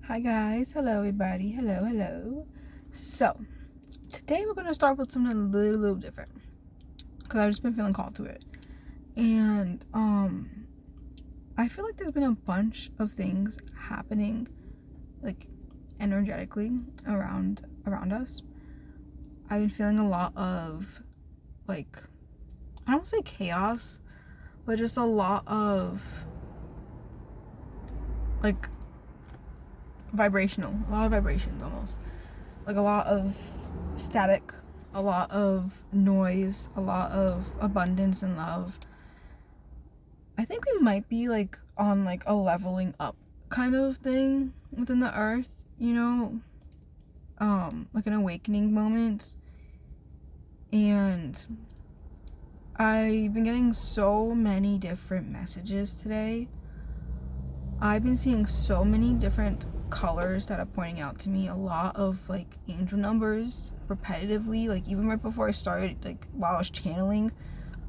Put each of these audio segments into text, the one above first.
Hi guys, hello everybody, hello. So, today we're gonna start with something a little different because I've just been feeling called to it, and I feel like there's been a bunch of things happening, like energetically around us. I've been feeling a lot of like I don't want to say chaos, but just a lot of like a lot of vibrations almost. Like a lot of static, a lot of noise, a lot of abundance and love. I think we might be like on like a leveling up kind of thing within the earth, like an awakening moment. And I've been getting so many different messages today. I've been seeing so many different colors that are pointing out to me, a lot of like angel numbers repetitively, like even right before I started, like while I was channeling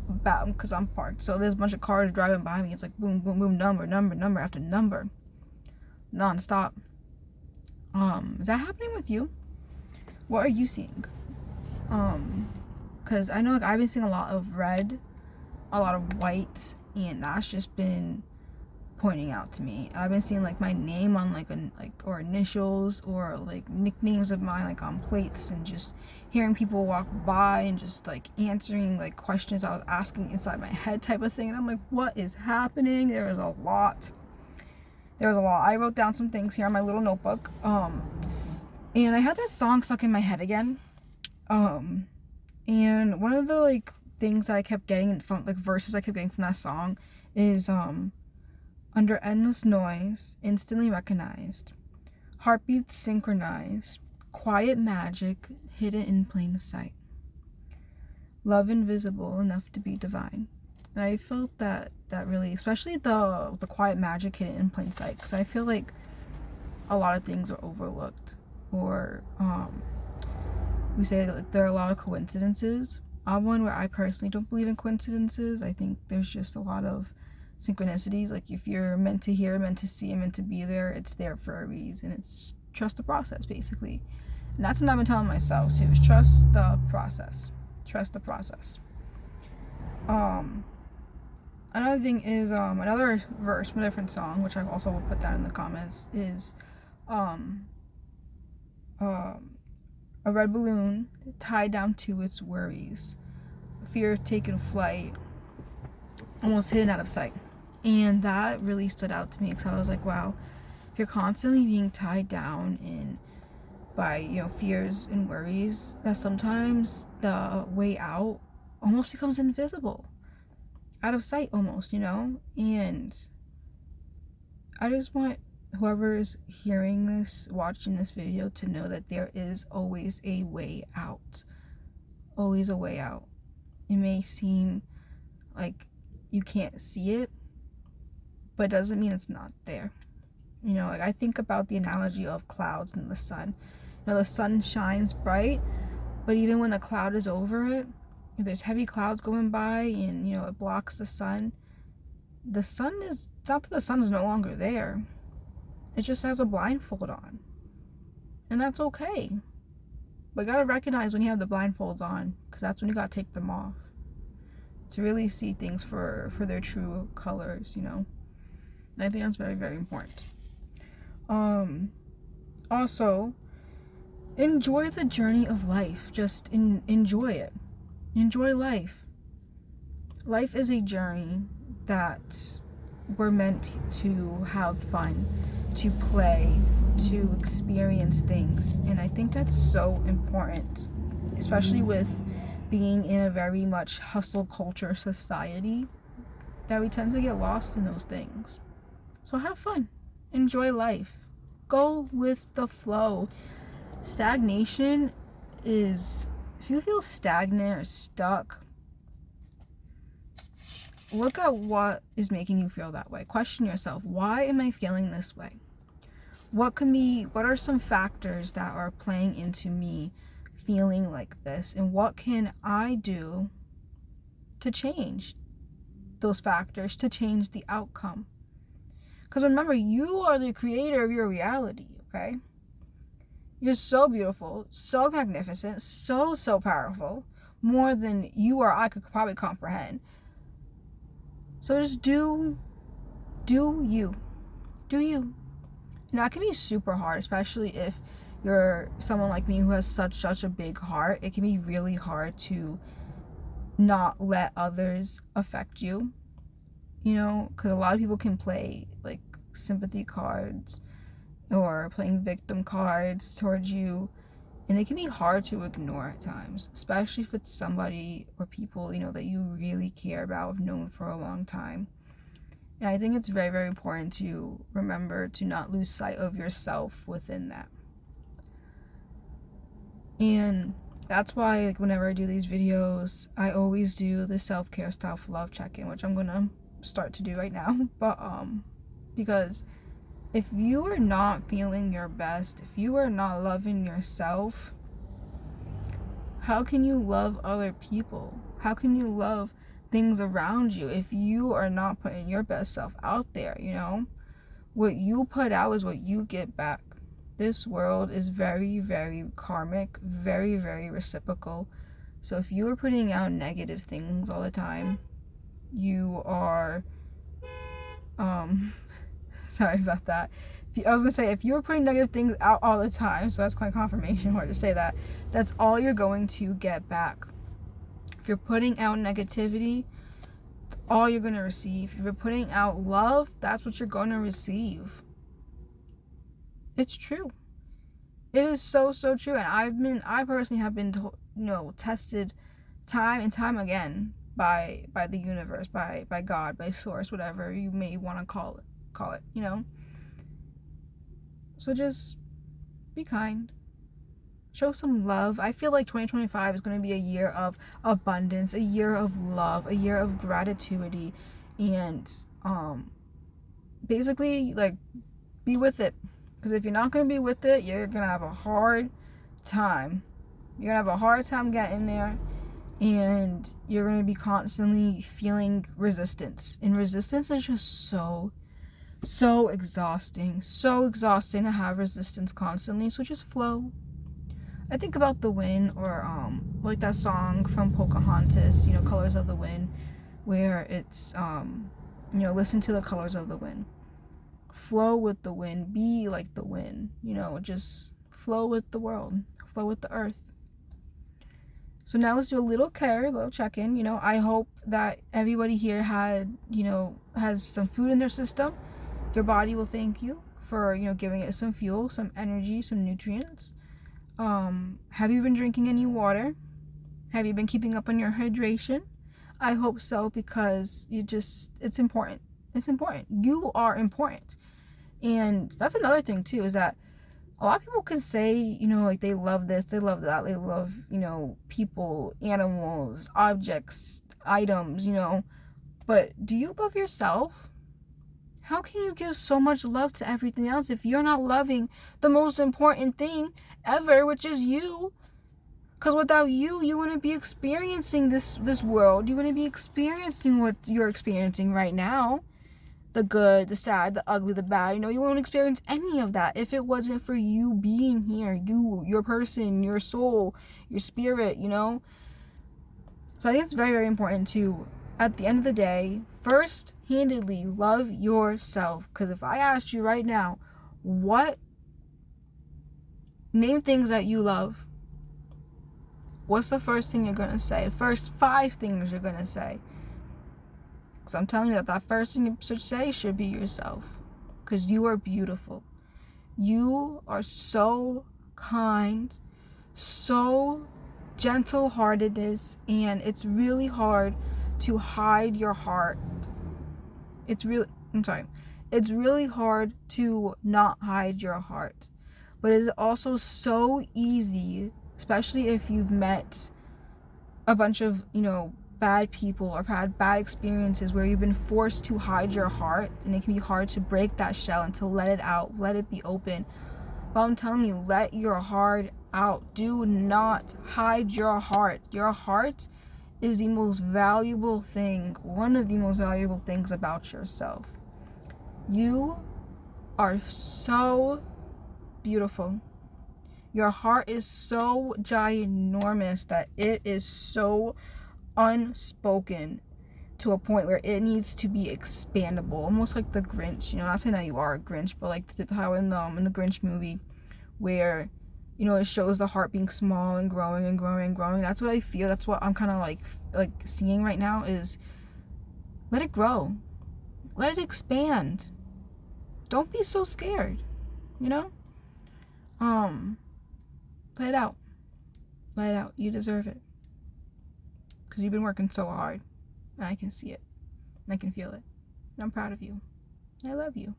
about, because I'm parked, so there's a bunch of cars driving by me. It's like boom boom boom, number after number, non-stop. Is that happening with you? What are you seeing? Because I know like I've been seeing a lot of red, a lot of white, and that's just been pointing out to me. I've been seeing like my name on like or initials or like nicknames of mine like on plates, and just hearing people walk by and just like answering like questions I was asking inside my head type of thing. And I'm like, what is happening? There was a lot. I wrote down some things here on my little notebook. And I had that song stuck in my head again. And one of the like things I kept getting from like verses I kept getting from that song is under endless noise, instantly recognized, heartbeats synchronized, quiet magic hidden in plain sight, love invisible enough to be divine. And I felt that really, especially the quiet magic hidden in plain sight, because I feel like a lot of things are overlooked, or we say like there are a lot of coincidences. I'm one where I personally don't believe in coincidences. I think there's just a lot of synchronicities. Like if you're meant to hear, meant to see, and meant to be there, it's there for a reason. It's trust the process, basically. And that's what I've been telling myself too, is trust the process. Trust the process. Another thing is another verse from a different song, which I also will put that in the comments, is um a red balloon tied down to its worries, fear taking flight, almost hidden out of sight. And that really stood out to me, because I was like, wow, if you're constantly being tied down in by fears and worries, that sometimes the way out almost becomes invisible, out of sight almost. And I just want whoever is hearing this, watching this video, to know that there is always a way out. Always a way out. It may seem like you can't see it, but it doesn't mean it's not there. Like I think about the analogy of clouds and the sun. The sun shines bright, but even when the cloud is over it, if there's heavy clouds going by and it blocks the sun, it's not that the sun is no longer there. It just has a blindfold on. And that's okay. But you gotta recognize when you have the blindfolds on, because that's when you gotta take them off to really see things for their true colors. And I think that's very, very important. Also, enjoy the journey of life. Just enjoy it. Enjoy life. Life is a journey that we're meant to have fun, to play, to experience things. And I think that's so important, especially with being in a very much hustle culture society, that we tend to get lost in those things. So have fun. Enjoy life. Go with the flow. Stagnation is, if you feel stagnant or stuck, look at what is making you feel that way. Question yourself, why am I feeling this way? What are some factors that are playing into me feeling like this, and what can I do to change those factors, to change the outcome? Because remember, you are the creator of your reality. okay? You're so beautiful, so magnificent, so powerful, more than you or I could probably comprehend. So just do you. Do you. Now, it can be super hard, especially if you're someone like me who has such a big heart. It can be really hard to not let others affect you, you know, because a lot of people can play like sympathy cards or playing victim cards towards you, and they can be hard to ignore at times, especially if it's somebody or people, you know, that you really care about, have known for a long time. And I think it's very important to remember to not lose sight of yourself within that. And that's why, like, whenever I do these videos, I always do the self-care, self-love check-in, which I'm gonna start to do right now. But because if you are not feeling your best, if you are not loving yourself, how can you love other people? How can you love things around you if you are not putting your best self out there, you know? What you put out is what you get back. This world is very karmic, very reciprocal. So if you are putting out negative things all the time, you are sorry about that. I was gonna say, if you're putting negative things out all the time, so that's quite confirmation hard to say that, that's all you're going to get back. If you're putting out negativity, that's all you're gonna receive. If you're putting out love, that's what you're gonna receive. It's true. It is so true. And I personally have been, you know, tested time and time again by the universe, by God, by source, whatever you may want to call it, you know. So just be kind. Show some love. I feel like 2025 is going to be a year of abundance, a year of love, a year of gratitude, and basically, like, be with it. Because if you're not going to be with it, you're going to have a hard time. You're going to have a hard time getting there, and you're going to be constantly feeling resistance. And resistance is just so exhausting. So exhausting to have resistance constantly. So just flow. I think about the wind, or like that song from Pocahontas, you know, Colors of the Wind, where it's you know, listen to the colors of the wind. Flow with the wind, be like the wind, you know, just flow with the world, flow with the earth. So now let's do a little check-in. You know, I hope that everybody here has some food in their system. Your body will thank you for, you know, giving it some fuel, some energy, some nutrients. Have you been drinking any water? Have you been keeping up on your hydration? I hope so, because it's important. It's important. You are important. And that's another thing too, is that a lot of people can say, you know, like, they love this, they love that, they love, you know, people, animals, objects, items, you know, but do you love yourself? How can you give so much love to everything else if you're not loving the most important thing ever, which is you? Because without you, you wouldn't be experiencing this world. You wouldn't be experiencing what you're experiencing right now. The good, the sad, the ugly, the bad. You know, you won't experience any of that if it wasn't for you being here. You, your person, your soul, your spirit, you know. So I think it's very important to, at the end of the day, first-handedly love yourself. Because if I asked you right now, name things that you love, what's the first thing you're going to say? First 5 things you're going to say. Because I'm telling you that first thing you should say should be yourself. Because you are beautiful. You are so kind, so gentle-heartedness, and it's really hard to hide your heart. It's really hard to not hide your heart. But it's also so easy, especially if you've met a bunch of, you know, bad people or had bad experiences where you've been forced to hide your heart, and it can be hard to break that shell and to let it out, let it be open. But I'm telling you, let your heart out. Do not hide your heart. Your heart is the most valuable thing, one of the most valuable things about yourself. You are so beautiful. Your heart is so ginormous that it is so unspoken to a point where it needs to be expandable, almost like the Grinch. You know, not saying that you are a Grinch, but like how in the Grinch movie, where, you know, it shows the heart being small and growing and growing and growing. That's what I feel. That's what I'm kind of like seeing right now, is let it grow, let it expand. Don't be so scared, you know. Let it out. Let it out. You deserve it. Because you've been working so hard. And I can see it. And I can feel it. And I'm proud of you. I love you.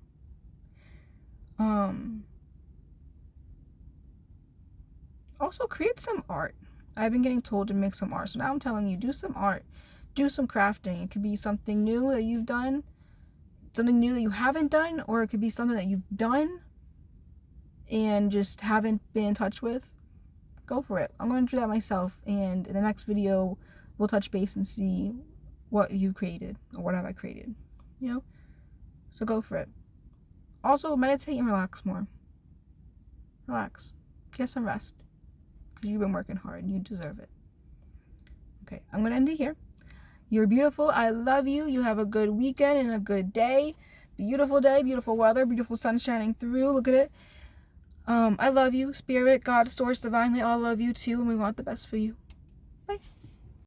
Also, create some art. I've been getting told to make some art. So now I'm telling you, do some art. Do some crafting. It could be something new that you've done. Something new that you haven't done. Or it could be something that you've done and just haven't been in touch with. Go for it. I'm going to do that myself, and in the next video we'll touch base and see what you created, or what have I created, you know. So go for it. Also, meditate and relax more. Relax. Get some rest, because you've been working hard and you deserve it. Okay, I'm going to end it here. You're beautiful. I love you. You have a good weekend and a good day. Beautiful day, beautiful weather, beautiful sun shining through. Look at it. I love you. Spirit, God, Source, Divine, they all love you too, and we want the best for you.